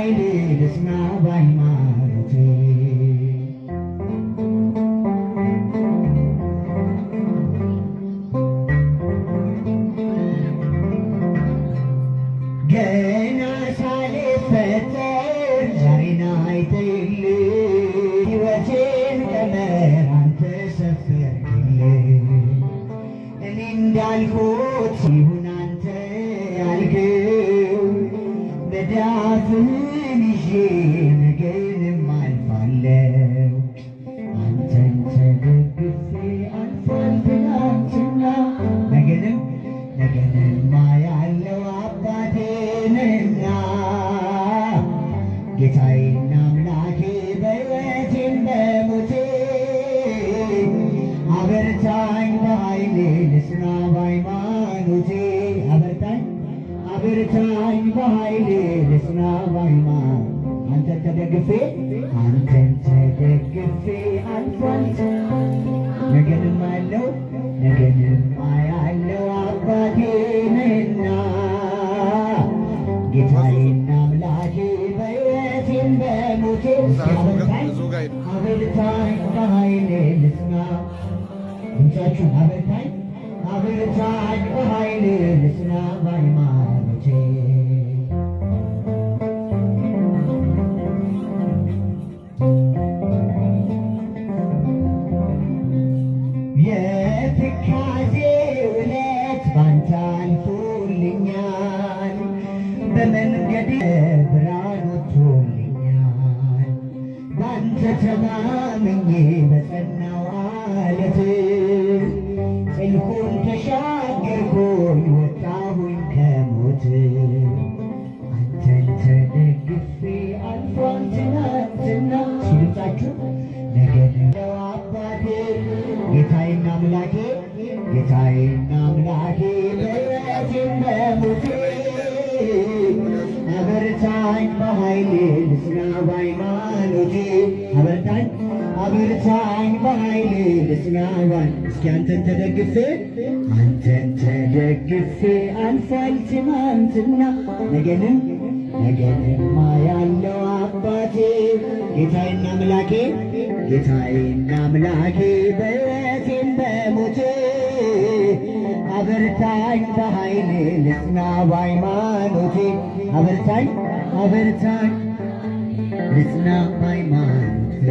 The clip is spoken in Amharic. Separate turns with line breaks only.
ልጽና በሃይማኖቴ ገና ሳልፈጠር ዛሬን አይተህልኝ ሕይወቴን ቀመር አንተ ሰፈርክልኝ። እኔ እንዳልኩት ይሁን አንተ ያልከው መዳፍህን ይዤ ነገንም አልፋለሁ። አንተን ተደግፌ አልፏል ትናንትና ነገንም አያለው አባቴ ነህና ጌታዬና አምላኬ በሕይወቴም በሞቴ አበርታኝ በኃይሌ ልጽና በሃይማኖቴ አበርታኝ በኃይሌ ልጽና በሃይማኖቴ አንተን ተደግፌ አልፏል ነገንም አያለው አባቴ ነህና ጌታዬና አምላኬ በሕይወቴም በሞቴ አበርታኝ በኃይሌ ልጽና ድምፃችሁን አበርታኝ በኃይሌ ልጽና በሃይማኖቴ የትካዜ ዕለት ባንተ አልፎልኛል፣ በመንገዴ ብርሃን ወጥቶልኛል። ባንተ ተማምኜ በጸናው ዓለት ጥልቁን ተሻገርኩኝ ወጣሁኝ ከሞት። አንተን ተደግፌ አልፏል ትናንትና ሲልጣችሁ ነገን አባቴ ጌታዬና አምላኬ በሕይወቴም በሞቴ አበርታኝ በኃይሌ ልጽና በሃይማኖቴ አበርታኝ በኃይሌ ልጽና እስኪ አንተን ተደግፌ አልፏል ትናንትና ነገንም አያለው አባቴ ጌታዬና አምላኬ በሕይወቴም በሞቴ አበርታኝ በኃይሌ ልጽና በሃይማኖቴ አበርታኝ ልጽና በሃይማኖቴ